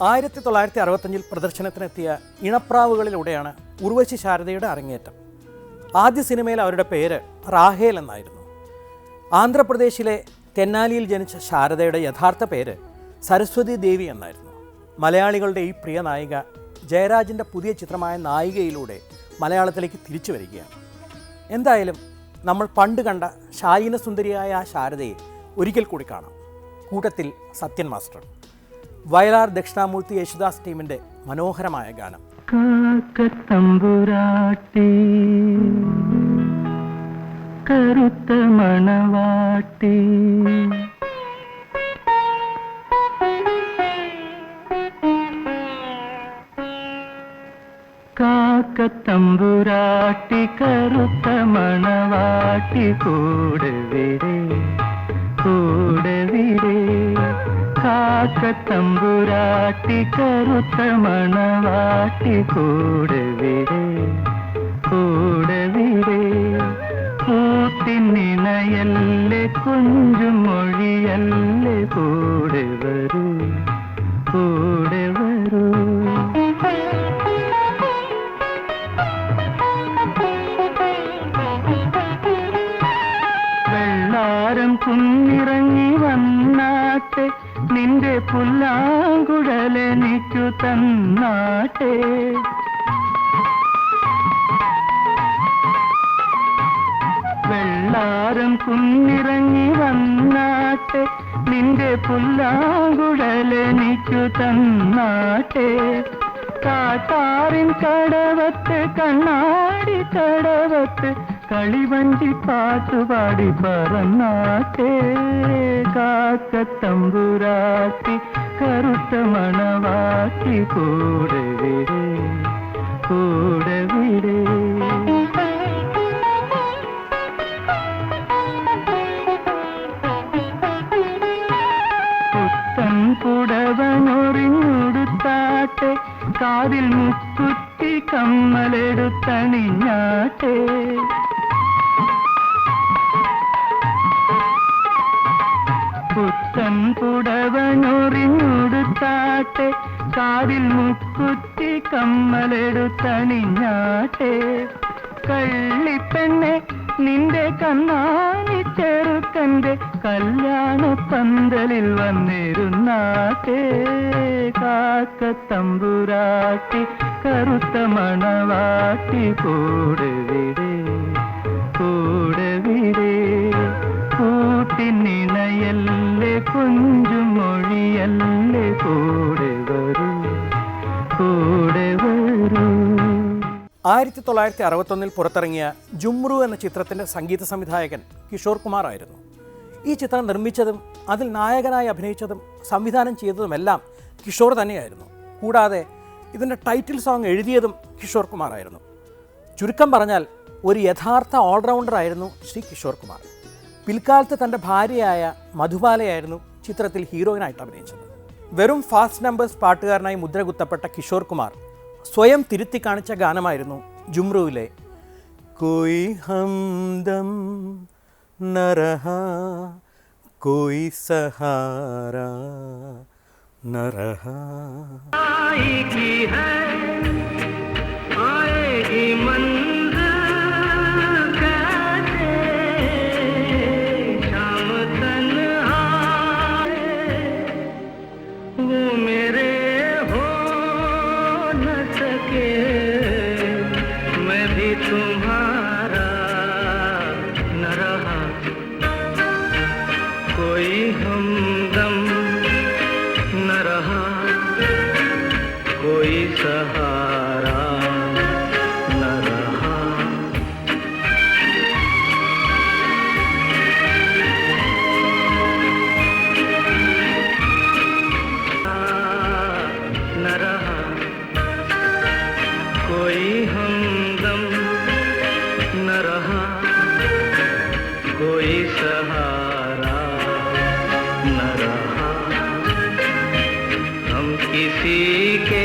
1965 പ്രദർശനത്തിനെത്തിയ ഇണപ്രാവുകളിലൂടെയാണ് ഉർവശി ശാരദയുടെ അരങ്ങേറ്റം. ആദ്യ സിനിമയിൽ അവരുടെ പേര് റാഹേൽ എന്നായിരുന്നു. ആന്ധ്രാപ്രദേശിലെ തെന്നാലിയിൽ ജനിച്ച ശാരദയുടെ യഥാർത്ഥ പേര് സരസ്വതി ദേവി എന്നായിരുന്നു. മലയാളികളുടെ ഈ പ്രിയ നായിക ജയരാജിൻ്റെ പുതിയ ചിത്രമായ നായികയിലൂടെ മലയാളത്തിലേക്ക് തിരിച്ചു വരികയാണ്. എന്തായാലും നമ്മൾ പണ്ട് കണ്ട ശാലീനസുന്ദരിയായ ആ ശാരദയെ ഒരിക്കൽ കൂടി കാണാം. കൂട്ടത്തിൽ സത്യൻ മാസ്റ്റർ, വയലാർ ദക്ഷിണാമൂർത്തി യേശുദാസ് ടീമിൻ്റെ മനോഹരമായ ഗാനം. കാക്കത്തമ്പുരാട്ടി കറുത്ത മണവാട്ടി കാക്കത്തമ്പുരാട്ടി കറുത്ത മണവാട്ടി കൂടെ വിടേ കൂടെ വിടേ കാക്കത്തമ്പുരാട്ടി കറുത്ത മണവാട്ടി കൂടെ വിടേ കൂടെ വിടേ കൂട്ടിനിണയല്ലേ കുഞ്ചും മൊഴിയല്ലേ കൂടെ വരൂ കൂടെ വരൂ. വെള്ളാരം കുന്നിറങ്ങി വന്നാട്ടെ നിന്റെ പുല്ലാങ്കുഴലെനിക്കു തന്നാട്ടെ. വെള്ളാരം കുന്നിറങ്ങി വന്നാട്ടെ നിന്റെ പുല്ലാങ്കുഴലെനിക്കു തന്നാട്ടെ. കാട്ടാറിൻ കടവത്ത് കണ്ണാടി കടവത്ത് കളിവഞ്ചി പാട്ടുപാടി പറന്നാട്ടെ. കാക്കത്തമ്പുരാട്ടി കറുത്ത മണവാട്ടി കൂടെ വിടേ കൂടെ വിടേ. പുത്തൻ പുടവനൊറിഞ്ഞുടുത്താട്ടെ കാതിൽ മുക്കുത്തി കമ്മലെടുത്തണിഞ്ഞാട്ടെ. പുത്തൻ പുടവനൊറിഞ്ഞുടുത്താട്ടെ കാതിൽ മുക്കുത്തി കമ്മലെടുത്തണിഞ്ഞാട്ടെ. കള്ളിപ്പെണ്ണെ നിന്റെ കണ്ണാനി ചെറുക്കൻ്റെ കല്യാണ പന്തലിൽ വന്നിരുന്നാട്ടെ. കാക്കത്തമ്പുരാട്ടി കറുത്ത മണവാട്ടി കൂടെ വിടേ കൂടെ വിടേ കൂട്ടിനിണയല്ലേ കുഞ്ചും മൊഴിയല്ലേ കൂടെ വരൂ കൂടെ വരൂ. 1961 പുറത്തിറങ്ങിയ ജുമ്രു എന്ന ചിത്രത്തിൻ്റെ സംഗീത സംവിധായകൻ കിഷോർ കുമാർ ആയിരുന്നു. ഈ ചിത്രം നിർമ്മിച്ചതും അതിൽ നായകനായി അഭിനയിച്ചതും സംവിധാനം ചെയ്തതുമെല്ലാം കിഷോർ തന്നെയായിരുന്നു. കൂടാതെ ഇതിൻ്റെ ടൈറ്റിൽ സോങ് എഴുതിയതും കിഷോർ കുമാർ ആയിരുന്നു. ചുരുക്കം പറഞ്ഞാൽ ഒരു യഥാർത്ഥ ഓൾറൗണ്ടറായിരുന്നു ശ്രീ കിഷോർ കുമാർ. പിൽക്കാലത്ത് തൻ്റെ ഭാര്യയായ മധുബാലയായിരുന്നു ചിത്രത്തിൽ ഹീറോയിനായിട്ട് അഭിനയിച്ചത്. വെറും ഫാസ്റ്റ് നമ്പേഴ്സ് പാട്ടുകാരനായി മുദ്രകുത്തപ്പെട്ട കിഷോർ കുമാർ സ്വയം തിരുത്തി കാണിച്ച ഗാനമായിരുന്നു ജുമ്രുവിലെ കോയി ഹംദം നരഹാ കോയി സഹാരാ നരഹാ. तुम्हारा न रहा कोई हमदम न रहा कोई सहारा न रहा. न रहा कोई हमदम न रहा कोई सहारा न रहा. हम किसी के